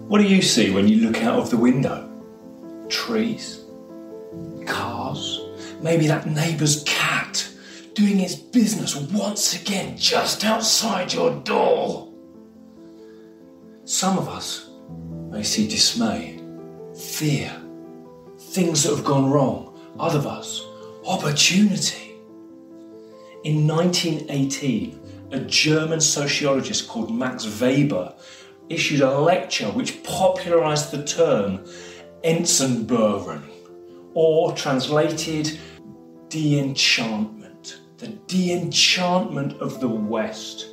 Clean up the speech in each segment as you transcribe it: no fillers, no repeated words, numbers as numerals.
What do you see when you look out of the window? Trees, cars, maybe that neighbour's cat doing its business once again just outside your door. Some of us may see dismay, fear, things that have gone wrong. Other of us, opportunity. In 1918, a German sociologist called Max Weber issued a lecture which popularised the term Entzendbören, or translated de-enchantment, the de-enchantment of the West.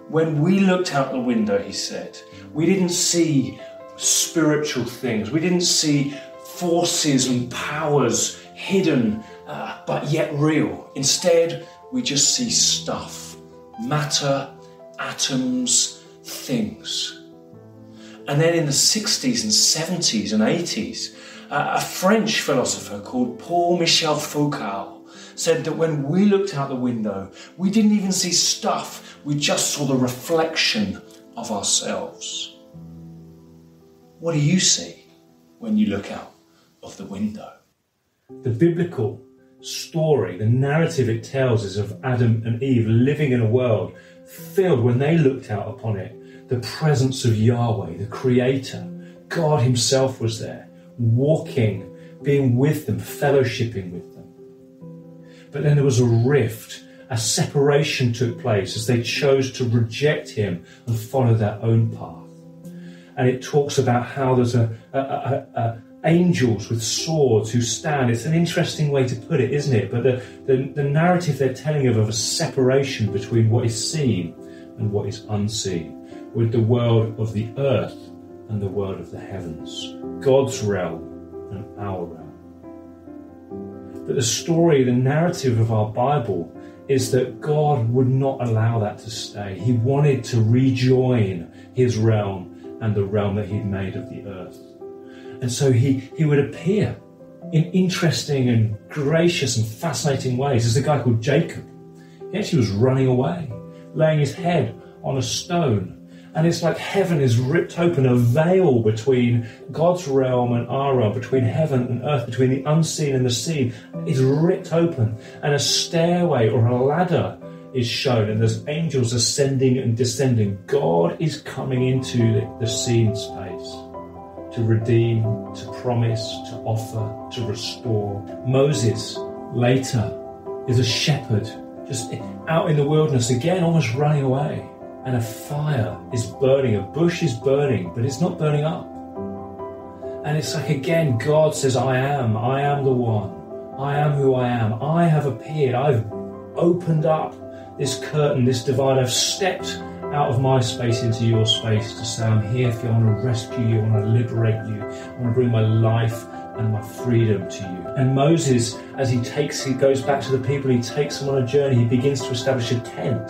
When we looked out the window, he said, we didn't see spiritual things, we didn't see forces and powers hidden but yet real. Instead, we just see stuff, matter, atoms, things. And then in the 60s and 70s and 80s, a French philosopher called Paul-Michel Foucault said that when we looked out the window, we didn't even see stuff, we just saw the reflection of ourselves. What do you see when you look out of the window? The biblical story, the narrative it tells is of Adam and Eve living in a world filled, when they looked out upon it, the presence of Yahweh, the Creator. God himself was there, walking, being with them, fellowshipping with them. But then there was a rift, a separation took place as they chose to reject him and follow their own path. And it talks about how there's angels with swords who stand. It's an interesting way to put it, isn't it? But the narrative they're telling of a separation between what is seen and what is unseen, with the world of the earth and the world of the heavens, God's realm and our realm. But the story, the narrative of our Bible is that God would not allow that to stay. He wanted to rejoin his realm and the realm that he'd made of the earth. And so he would appear in interesting and gracious and fascinating ways. There's a guy called Jacob. He actually was running away, laying his head on a stone. And it's like heaven is ripped open, a veil between God's realm and our realm, between heaven and earth, between the unseen and the seen, is ripped open. And a stairway or a ladder is shown, and there's angels ascending and descending. God is coming into the seen space to redeem, to promise, to offer, to restore. Moses, later, is a shepherd, just out in the wilderness again, almost running away. And a fire is burning, a bush is burning, but it's not burning up. And it's like, again, God says, I am the one. I am who I am. I have appeared. I've opened up this curtain, this divide. I've stepped out of my space into your space to say, I'm here for you. I want to rescue you. I want to liberate you. I want to bring my life and my freedom to you. And Moses, as he goes back to the people, he takes them on a journey. He begins to establish a tent.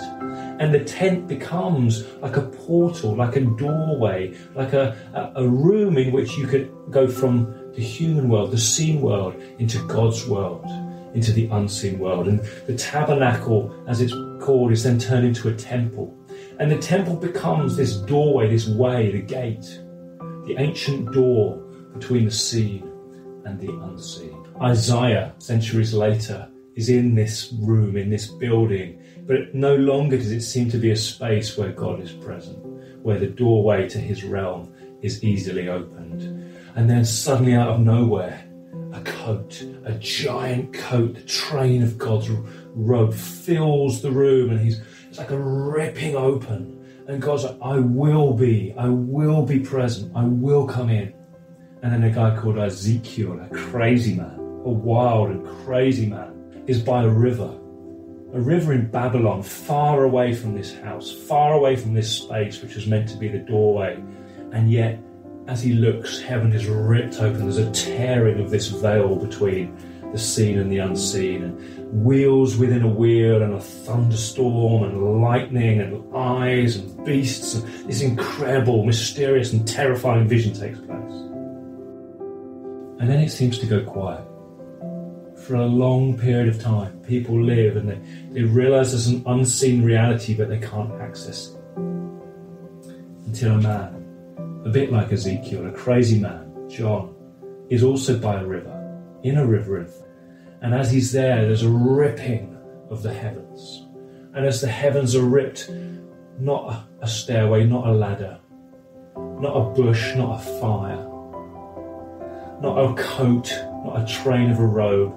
And the tent becomes like a portal, like a doorway, like a room in which you could go from the human world, the seen world, into God's world, into the unseen world. And the tabernacle, as it's called, is then turned into a temple. And the temple becomes this doorway, this way, the gate, the ancient door between the seen and the unseen. Isaiah, centuries later, is in this room, in this building, but no longer does it seem to be a space where God is present, where the doorway to his realm is easily opened. And then suddenly out of nowhere, a coat, a giant coat, the train of God's robe fills the room, and it's like a ripping open. And God's like, I will be present, I will come in. And then a guy called Ezekiel, a crazy man, a wild and crazy man, is by a river in Babylon, far away from this house, far away from this space which was meant to be the doorway. And yet, as he looks, heaven is ripped open. There's a tearing of this veil between the seen and the unseen, and wheels within a wheel, and a thunderstorm, and lightning, and eyes, and beasts, and this incredible, mysterious, and terrifying vision takes place. And then it seems to go quiet. For a long period of time, people live and they realise there's an unseen reality, but they can't access it. Until a man a bit like Ezekiel, a crazy man, John, is also by a river, in a river. And as he's there's a ripping of the heavens. And as the heavens are ripped, not a stairway, not a ladder, not a bush, not a fire, not a coat, not a train of a robe,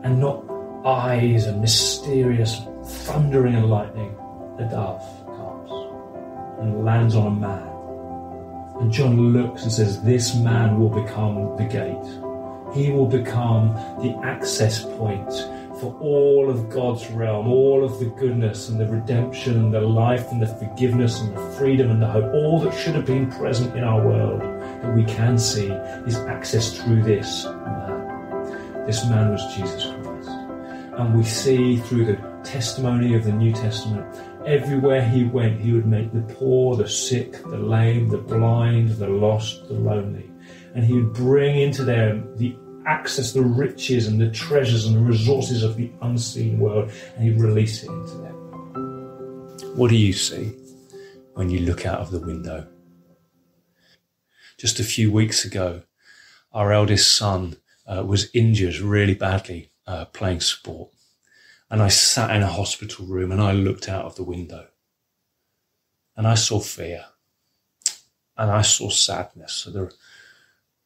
and not eyes and mysterious thundering and lightning. A dove comes and lands on a man. And John looks and says, this man will become the gate. He will become the access point for all of God's realm, all of the goodness and the redemption and the life and the forgiveness and the freedom and the hope, all that should have been present in our world that we can see is accessed through this man. This man was Jesus Christ. And we see through the testimony of the New Testament, everywhere he went, he would make the poor, the sick, the lame, the blind, the lost, the lonely. And he would bring into them the access, the riches and the treasures and the resources of the unseen world, and he'd release it into them. What do you see when you look out of the window? Just a few weeks ago, our eldest son was injured really badly playing sport. And I sat in a hospital room and I looked out of the window. And I saw fear. And I saw sadness. So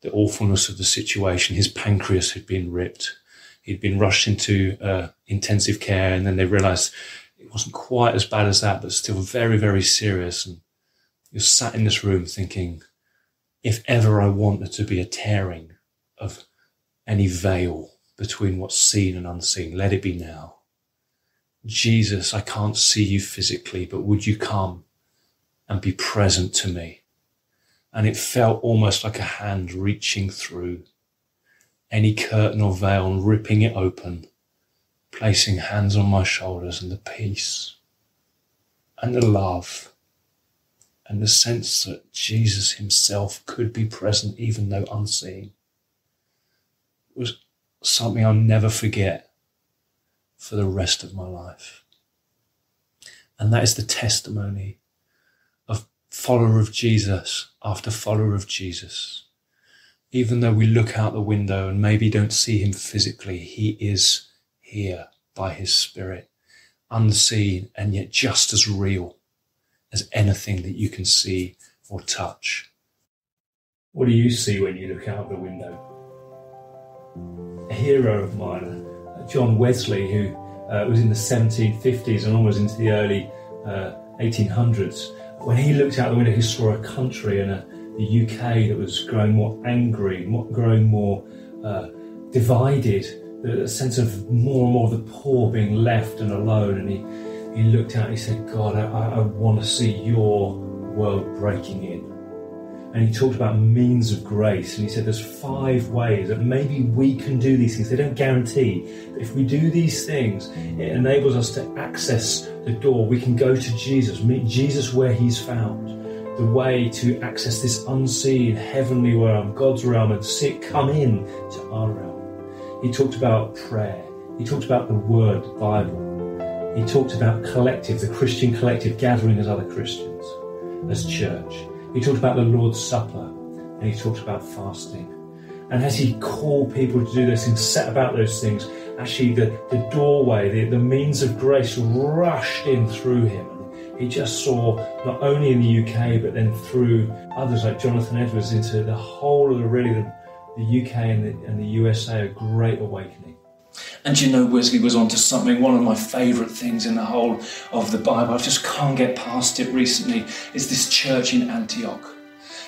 the awfulness of the situation. His pancreas had been ripped. He'd been rushed into intensive care, and then they realised it wasn't quite as bad as that, but still very, very serious. And you sat in this room thinking, if ever I want there to be a tearing of any veil between what's seen and unseen, let it be now. Jesus, I can't see you physically, but would you come and be present to me? And it felt almost like a hand reaching through any curtain or veil and ripping it open, placing hands on my shoulders, and the peace and the love and the sense that Jesus himself could be present even though unseen. It was something I'll never forget for the rest of my life. And that is the testimony of follower of Jesus after follower of Jesus. Even though we look out the window and maybe don't see him physically, he is here by his Spirit, unseen and yet just as real as anything that you can see or touch. What do you see when you look out the window? A hero of mine, John Wesley, who was in the 1750s and almost into the early 1800s. When he looked out the window, he saw a country and the UK that was growing more angry, growing more divided, the sense of more and more of the poor being left and alone. And he looked out and he said, God, I want to see your world breaking in. And he talked about means of grace, and he said there's 5 ways that maybe we can do these things. They don't guarantee, but if we do these things, it enables us to access the door. We can go to Jesus, meet Jesus where he's found, the way to access this unseen heavenly realm, God's realm, and see it come in to our realm. He talked about prayer. He talked about the Word, the Bible. He talked about collective, the Christian collective, gathering as other Christians, as church. He talked about the Lord's Supper, and he talked about fasting. And as he called people to do those things, set about those things, actually the doorway, the means of grace rushed in through him. And he just saw, not only in the UK, but then through others like Jonathan Edwards, into the whole of the UK and the USA, a great awakening. And you know, Wesley was onto something. One of my favourite things in the whole of the Bible, I just can't get past it recently, is this church in Antioch.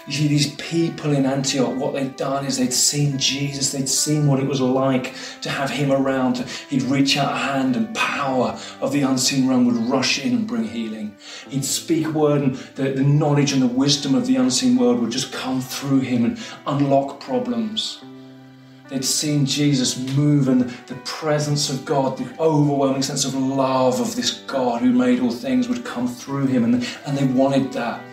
You see, these people in Antioch, what they'd done is they'd seen Jesus, they'd seen what it was like to have him around. He'd reach out a hand and power of the unseen realm would rush in and bring healing. He'd speak a word and the knowledge and the wisdom of the unseen world would just come through him and unlock problems. They'd seen Jesus move, and the presence of God, the overwhelming sense of love of this God who made all things would come through him, and they wanted that.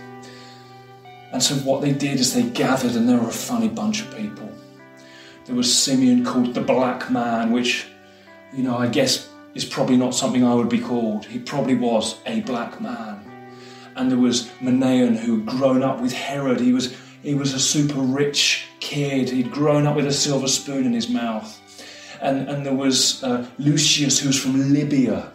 And so what they did is they gathered, and they were a funny bunch of people. There was Simeon, called the Black Man, which, you know, I guess is probably not something I would be called. He probably was a black man. And there was Manaen, who had grown up with Herod. He was a super rich kid. He'd grown up with a silver spoon in his mouth. And there was Lucius, who was from Libya.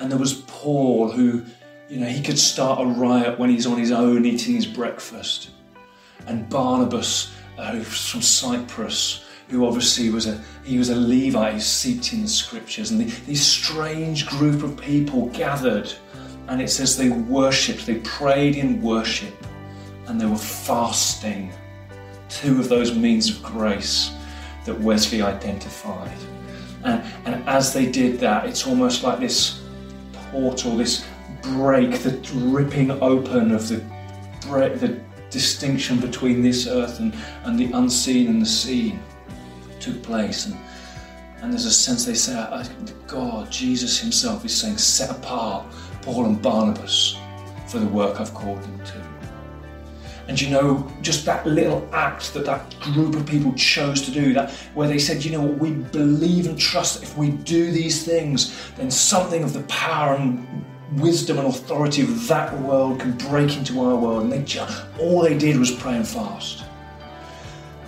And there was Paul, who, he could start a riot when he's on his own eating his breakfast. And Barnabas, who's from Cyprus, who obviously was a Levite, he's steeped in the scriptures. And these strange group of people gathered. And it says they worshipped, they prayed in worship. And they were fasting. Two of those means of grace that Wesley identified. And as they did that, it's almost like this portal, this break, the ripping open of the distinction between this earth and the unseen and the seen took place. And there's a sense they say, God, Jesus himself is saying, set apart Paul and Barnabas for the work I've called them to. And just that little act that group of people chose to do, that where they said, we believe and trust that if we do these things, then something of the power and wisdom and authority of that world can break into our world. And all they did was pray and fast.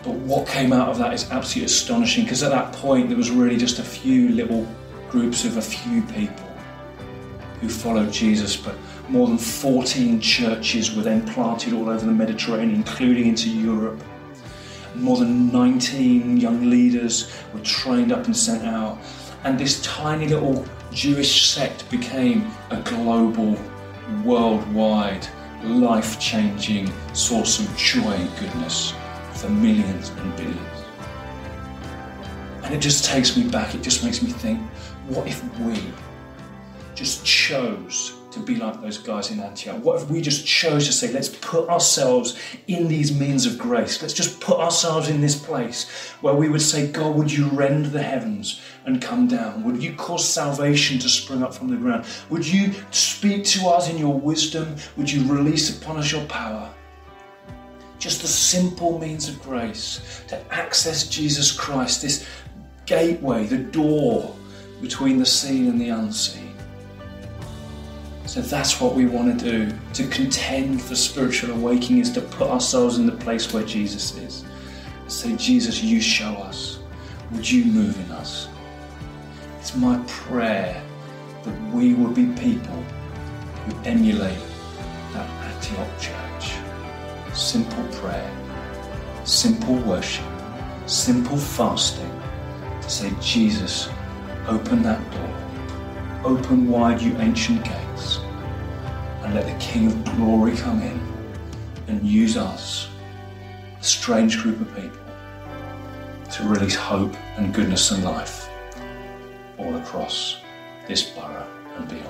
But what came out of that is absolutely astonishing, because at that point there was really just a few little groups of a few people who followed Jesus, but more than 14 churches were then planted all over the Mediterranean, including into Europe. More than 19 young leaders were trained up and sent out. And this tiny little Jewish sect became a global, worldwide, life-changing source of joy and goodness for millions and billions. And it just takes me back, it just makes me think, what if we just chose to be like those guys in Antioch? What if we just chose to say, let's put ourselves in these means of grace. Let's just put ourselves in this place where we would say, God, would you rend the heavens and come down? Would you cause salvation to spring up from the ground? Would you speak to us in your wisdom? Would you release upon us your power? Just the simple means of grace to access Jesus Christ, this gateway, the door between the seen and the unseen. So that's what we want to do. To contend for spiritual awakening is to put ourselves in the place where Jesus is. Say, Jesus, you show us. Would you move in us? It's my prayer that we will be people who emulate that Antioch church. Simple prayer, simple worship, simple fasting. To say, Jesus, open that door. Open wide, you ancient gates, and let the King of Glory come in and use us, a strange group of people, to release hope and goodness and life all across this borough and beyond.